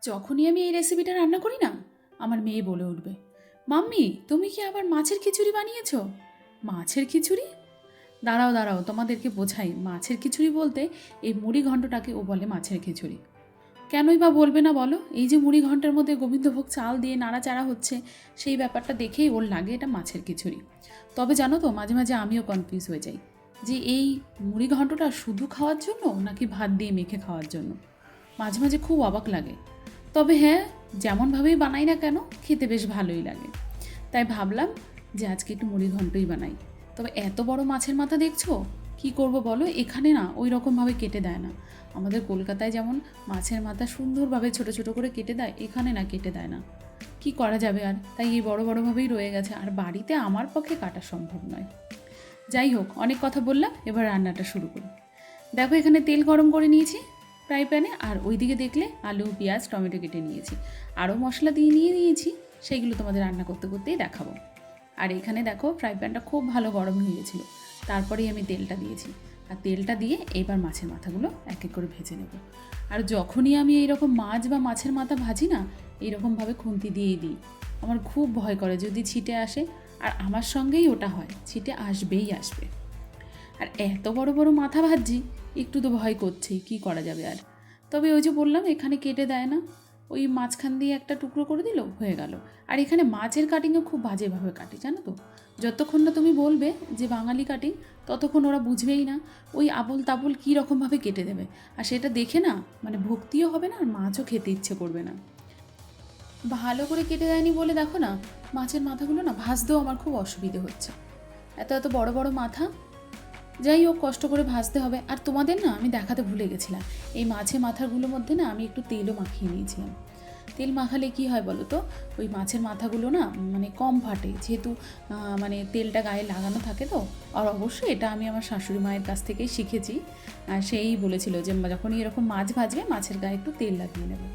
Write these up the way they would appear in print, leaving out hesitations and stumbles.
যখনই আমি এই রেসিপিটা রান্না করি না, আমার মেয়ে বলে উঠবে, মাম্মি তুমি কি আবার মাছের খিচুড়ি বানিয়েছো? মাছের খিচুড়ি? দাঁড়াও দাঁড়াও, তোমাদেরকে বোঝাই। মাছের খিচুড়ি বলতে এই মুড়ি ঘন্টটাকে ও বলে মাছের খিচুড়ি। কেনই বা বলবে না বলো? এই যে মুড়ি ঘন্টার মধ্যে গোবিন্দভোগ চাল দিয়ে নাড়াচাড়া হচ্ছে, সেই ব্যাপারটা দেখেই ওর লাগে এটা মাছের খিচুড়ি। তবে জানো তো, মাঝে মাঝে আমিও কনফিউজ হয়ে যাই যে এই মুড়ি ঘন্টটা শুধু খাওয়ার জন্য নাকি ভাত দিয়ে মেখে খাওয়ার জন্য। মাঝে মাঝে খুব অবাক লাগে। তবে হ্যাঁ, যেমনভাবেই বানাই না কেন, খেতে বেশ ভালোই লাগে। তাই ভাবলাম যে আজকে একটু মুড়ি ঘন্টই বানাই। তবে এত বড় মাছের মাথা দেখছো, কি করব বলো? এখানে না ওই রকমভাবে কেটে দেয় না। আমাদের কলকাতায় যেমন মাছের মাথা সুন্দরভাবে ছোট ছোট করে কেটে দেয়, এখানে না, কেটে দেয় না। কি করা যাবে আর, তাই এই বড় বড়ভাবেই রয়ে গেছে। আর বাড়িতে আমার পক্ষে কাটা সম্ভব নয়। যাই হোক, অনেক কথা বললাম, এবার রান্নাটা শুরু করি। দেখো, এখানে তেল গরম করে নিয়েছি ফ্রাই প্যানে, আর ওইদিকে দেখলে আলু, পেঁয়াজ, টমেটো কেটে নিয়েছি। আরও মশলা দিয়ে নিয়েছি, সেইগুলো তোমাদের রান্না করতে করতেই দেখাবো। আর এখানে দেখো, ফ্রাই প্যানটা খুব ভালো গরম হয়ে গেছিলো। তারপরেই আমি তেলটা দিয়েছি। আর তেলটা দিয়ে এবার মাছের মাথাগুলো এক এক করে ভেজে নেব। আর যখনই আমি এইরকম মাছ বা মাছের মাথা ভাজি না, এইরকমভাবে খুন্তি দিয়েই দিই। আমার খুব ভয় করে যদি ছিটে আসে, আর আমার সঙ্গেই ওটা হয়, ছিটে আসবেই আসবে। আর এত বড় বড় মাথা ভাজি, একটু তো ভয় করছেই, কী করা যাবে আর। তবে ওই যে বললাম, এখানে কেটে দেয় না, ওই মাঝখান দিয়ে একটা টুকরো করে দিল, হয়ে গেল। আর এখানে মাছের কাটিংও খুব বাজেভাবে কাটে, জানো তো। যতক্ষণ না তুমি বলবে যে বাঙালি কাটিং, ততক্ষণ ওরা বুঝবেই না। ওই আবল তাবল কী রকমভাবে কেটে দেবে, আর সেটা দেখে না মানে ভক্তিও হবে না, আর মাছও খেতে ইচ্ছে করবে না। ভালো করে কেটে দেয়নি বলে দেখো না, মাছের মাথাগুলো না ভাজতেও আমার খুব অসুবিধে হচ্ছে। এত এত বড় বড় মাথা। যাই হোক, কষ্ট করে ভাজতে হবে। আর তোমাদের না আমি দেখাতে ভুলে গেছিলাম, এই মাছের মাথাগুলোর মধ্যে না আমি একটু তেলও মাখিয়ে নিয়েছিলাম। তেল মাখালে কি হয় বলো তো, ওই মাছের মাথাগুলো না মানে কম ফাটে, যেহেতু মানে তেলটা গায়ে লাগানো থাকে তো। আর অবশ্যই এটা আমি আমার শাশুড়ি মায়ের কাছ থেকেই শিখেছি। আর সেই বলেছিল যে যখনই এরকম মাছ ভাজবে, মাছের গায়ে একটু তেল লাগিয়ে নেবে।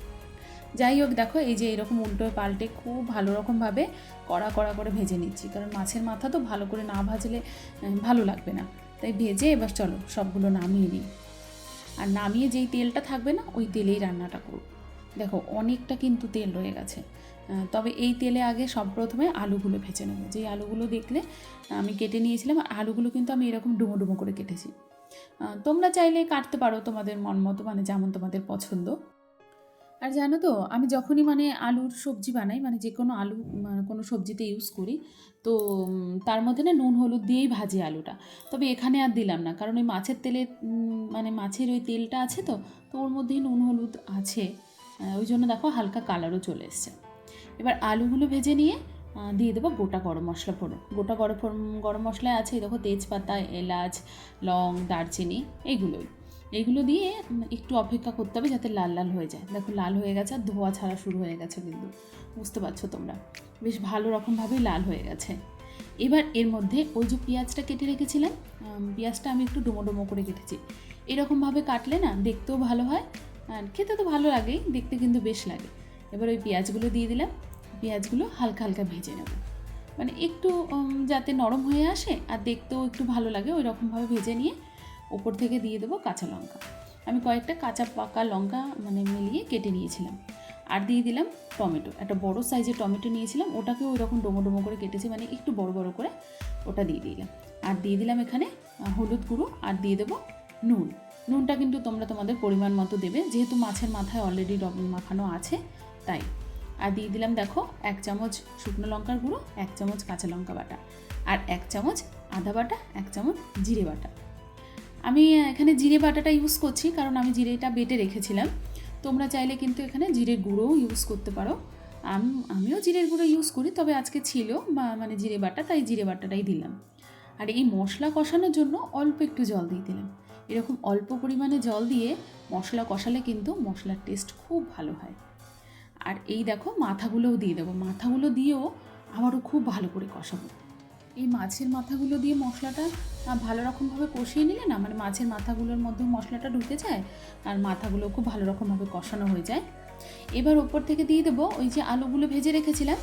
যাই হোক, দেখো এই যে এরকম উল্টো পাল্টে খুব ভালো রকমভাবে কড়া কড়া করে ভেজে নিচ্ছি, কারণ মাছের মাথা তো ভালো করে না ভাজলে ভালো লাগবে না। তাই ভেজে এবার চলো সবগুলো নামিয়ে নিই। আর নামিয়ে যেই তেলটা থাকবে না, ওই তেলেই রান্নাটা করব। দেখো অনেকটা কিন্তু তেল রয়ে গেছে। তবে এই তেলে আগে সব প্রথমে আলুগুলো ভেজে নেবো। যেই আলুগুলো দেখলে আমি কেটে নিয়েছিলাম, আর আলুগুলো কিন্তু আমি এরকম ডুমো ডুমো করে কেটেছি। তোমরা চাইলে কাটতে পারো তোমাদের মন মতো, মানে যেমন তোমাদের পছন্দ। আর জানো তো, আমি যখনই মানে আলুর সবজি বানাই, মানে যে কোনো আলু কোনো সবজিতে ইউজ করি, তো তার মধ্যে না নুন হলুদ দিয়েই ভাজি আলুটা। তবে এখানে আর দিলাম না, কারণ ওই মাছের তেলে মানে মাছের ওই তেলটা আছে তো, তো ওর মধ্যেই নুন হলুদ আছে। ওই জন্য দেখো হালকা কালারও চলে এসছে। এবার আলুগুলো ভেজে নিয়ে দিয়ে দেবো গোটা গরম মশলা ফোড়ন। গোটা গরম মশলায় আছে দেখো, তেজপাতা, এলাচ, লং, দারচিনি, এইগুলো দিয়ে একটু অপেক্ষা করতে হবে যাতে লাল লাল হয়ে যায়। দেখো লাল হয়ে গেছে, আর ধোয়া ছাড়া শুরু হয়ে গেছে, কিন্তু বুঝতে পারছো তোমরা, বেশ ভালো রকমভাবেই লাল হয়ে গেছে। এবার এর মধ্যে ওই যে পেঁয়াজটা কেটে রেখেছিলাম, পেঁয়াজটা আমি একটু ডুমো ডুমো করে কেটেছি। এরকমভাবে কাটলে না দেখতেও ভালো হয়, আর খেতে তো ভালো লাগেই, দেখতে কিন্তু বেশ লাগে। এবার ওই পেঁয়াজগুলো দিয়ে দিলাম। পেঁয়াজগুলো হালকা হালকা ভেজে নেব, মানে একটু যাতে নরম হয়ে আসে আর দেখতেও একটু ভালো লাগে, ওই রকমভাবে ভেজে নিয়ে ওপর থেকে দিয়ে দেবো কাঁচা লঙ্কা। আমি কয়েকটা কাঁচা পাকা লঙ্কা মানে মিলিয়ে কেটে নিয়েছিলাম। আর দিয়ে দিলাম টমেটো, একটা বড় সাইজের টমেটো নিয়েছিলাম, ওটাকে ওই রকম ডোমো ডোমো করে কেটেছি, মানে একটু বড় বড় করে, ওটা দিয়ে দিলাম। আর দিয়ে দিলাম এখানে হলুদ গুঁড়ো, আর দিয়ে দেবো নুন। নুনটা কিন্তু তোমরা তোমাদের পরিমাণ মতো দেবে, যেহেতু মাছের মাথায় অলরেডি লবণ মাখানো আছে তাই। আর দিয়ে দিলাম দেখো 1 চামচ শুকনো লঙ্কার গুঁড়ো, 1 চামচ কাঁচা লঙ্কা বাটা, আর 1 চামচ আদা বাটা, 1 চামচ জিরে বাটা। আমি এখানে জিরে বাটাটা ইউজ করছি, কারণ আমি জিরেটা বেটে রেখেছিলাম। তোমরা চাইলে কিন্তু এখানে জিরের গুঁড়োও ইউজ করতে পারো। আমিও জিরের গুঁড়ো ইউজ করি, তবে আজকে ছিল মানে জিরে বাটা, তাই জিরে বাটাটাই দিলাম। আর এই মশলা কষানোর জন্য অল্প একটু জল দিয়ে দিলাম। এরকম অল্প পরিমাণে জল দিয়ে মশলা কষালে কিন্তু মশলার টেস্ট খুব ভালো হয়। আর এই দেখো মাথাগুলোও দিয়ে দেবো, মাথাগুলো দিয়েও আবারও খুব ভালো করে কষাবো। এই মাছের মাথাগুলো দিয়ে মশলাটা ভালো রকমভাবে কষিয়ে নিলে না, মানে মাছের মাথাগুলোর মধ্যে মশলাটা ঢুকে যায়, আর মাথাগুলো খুব ভালো রকমভাবে কষানো হয়ে যায়। এবার ওপর থেকে দিয়ে দেবো ওই যে আলুগুলো ভেজে রেখেছিলাম,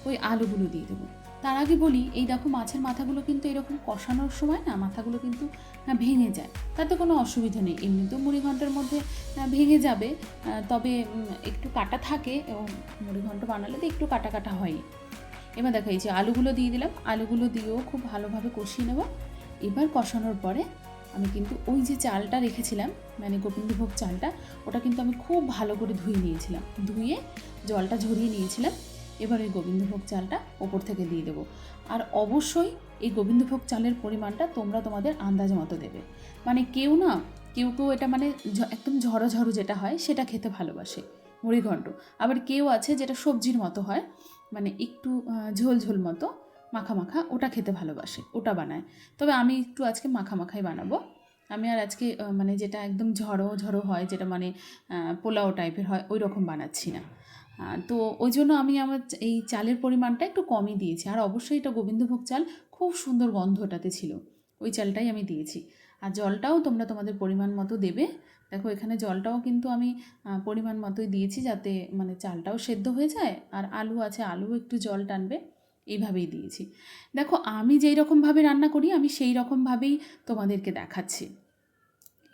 ওই আলুগুলো দিয়ে দেবো। তার আগে বলি, এই দেখো মাছের মাথাগুলো কিন্তু এরকম কষানোর সময় না মাথাগুলো কিন্তু ভেঙে যায়, তাতে কোনো অসুবিধা নেই। এমনিতেও মুড়িঘণ্টের মধ্যে ভেঙে যাবে, তবে একটু কাটা থাকে এবং মুড়িঘণ্ট বানালে তো একটু কাটা কাটা হয়। এবার দেখো এই যে আলুগুলো দিয়ে দিলাম, আলুগুলো দিয়েও খুব ভালোভাবে কষিয়ে নেব। এবার কষানোর পরে আমি কিন্তু ওই যে চালটা রেখেছিলাম, মানে গোবিন্দভোগ চালটা, ওটা কিন্তু আমি খুব ভালো করে ধুয়ে নিয়েছিলাম, ধুয়ে জলটা ঝরিয়ে নিয়েছিলাম। এবার ওই গোবিন্দভোগ চালটা ওপর থেকে দিয়ে দেবো। আর অবশ্যই এই গোবিন্দভোগ চালের পরিমাণটা তোমরা তোমাদের আন্দাজ মতো দেবে। মানে কেউ কেউ এটা মানে একদম ঝরো ঝরো যেটা হয় সেটা খেতে ভালোবাসে মুড়িঘণ্ট, আবার কেউ আছে যেটা সবজির মতো হয়, মানে একটু ঝোল ঝোল মতো মাখা মাখা, ওটা খেতে ভালোবাসে, ওটা বানায়। তবে আমি একটু আজকে মাখা মাখাই বানাবো। আমি আর আজকে মানে যেটা একদম ঝড়ো ঝড়ো হয়, যেটা মানে পোলাও টাইপের হয়, ওই রকম বানাচ্ছি না। তো ওই জন্য আমি আমার এই চালের পরিমাণটা একটু কমই দিয়েছি। আর অবশ্যই এটা গোবিন্দভোগ চাল, খুব সুন্দর গন্ধ ওটাতে ছিল, ওই চালটাই আমি দিয়েছি। আর জলটাও তোমরা তোমাদের পরিমাণ মতো দেবে। দেখো এখানে জলটাও কিন্তু আমি পরিমাণ মতোই দিয়েছি, যাতে মানে চালটাও সেদ্ধ হয়ে যায়, আর আলু আছে, আলুও একটু জল টানবে, এইভাবেই দিয়েছি। দেখো আমি যেই রকমভাবে রান্না করি আমি সেই রকমভাবেই তোমাদেরকে দেখাচ্ছি।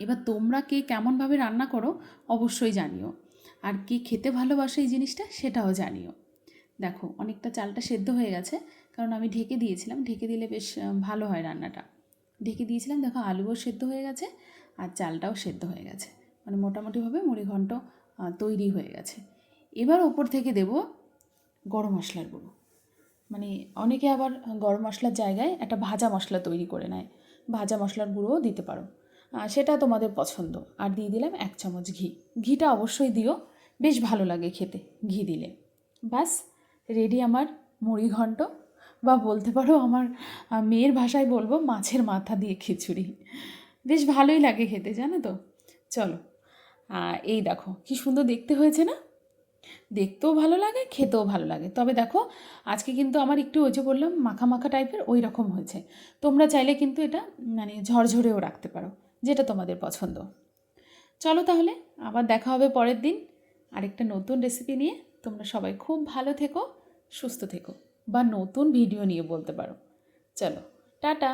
এবার তোমরা কে কেমনভাবে রান্না করো অবশ্যই জানিও, আর কে খেতে ভালোবাসে এই জিনিসটা সেটাও জানিও। দেখো অনেকটা চালটা সেদ্ধ হয়ে গেছে, কারণ আমি ঢেকে দিয়েছিলাম, ঢেকে দিলে বেশ ভালো হয় রান্নাটা। ঢেকে দিয়েছিলাম, দেখো আলুও সেদ্ধ হয়ে গেছে আর চালটাও সেদ্ধ হয়ে গেছে, মানে মোটামুটিভাবে মুড়িঘণ্ট তৈরি হয়ে গেছে। এবার ওপর থেকে দেব গরম মশলার গুঁড়ো। মানে অনেকে আবার গরম মশলার জায়গায় একটা ভাজা মশলা তৈরি করে নেয়, ভাজা মশলার গুঁড়োও দিতে পারো, সেটা তোমাদের পছন্দ। আর দিয়ে দিলাম 1 চামচ ঘি, ঘিটা অবশ্যই দিও, বেশ ভালো লাগে খেতে ঘি দিলে। ব্যাস রেডি আমার মুড়িঘণ্ট, বা বলতে পারো আমার মেয়ের ভাষায় বলবো মাছের মাথা দিয়ে খিচুড়ি। বেশ ভালোই লাগে খেতে, জানো তো। চলো, এই দেখো কি সুন্দর দেখতে হয়েছে না, দেখতেও ভালো লাগে, খেতেও ভালো লাগে। তবে দেখো আজকে কিন্তু আমার একটু ওই যে বললাম মাখা মাখা টাইপের ওই রকম হয়েছে। তোমরা চাইলে কিন্তু এটা মানে ঝরঝরেও রাখতে পারো, যেটা তোমাদের পছন্দ। চলো তাহলে আবার দেখা হবে পরের দিন আরেকটা নতুন রেসিপি নিয়ে। তোমরা সবাই খুব ভালো থেকো, সুস্থ থেকো, বা নতুন ভিডিও নিয়ে বলতে পারো। চলো, টাটা।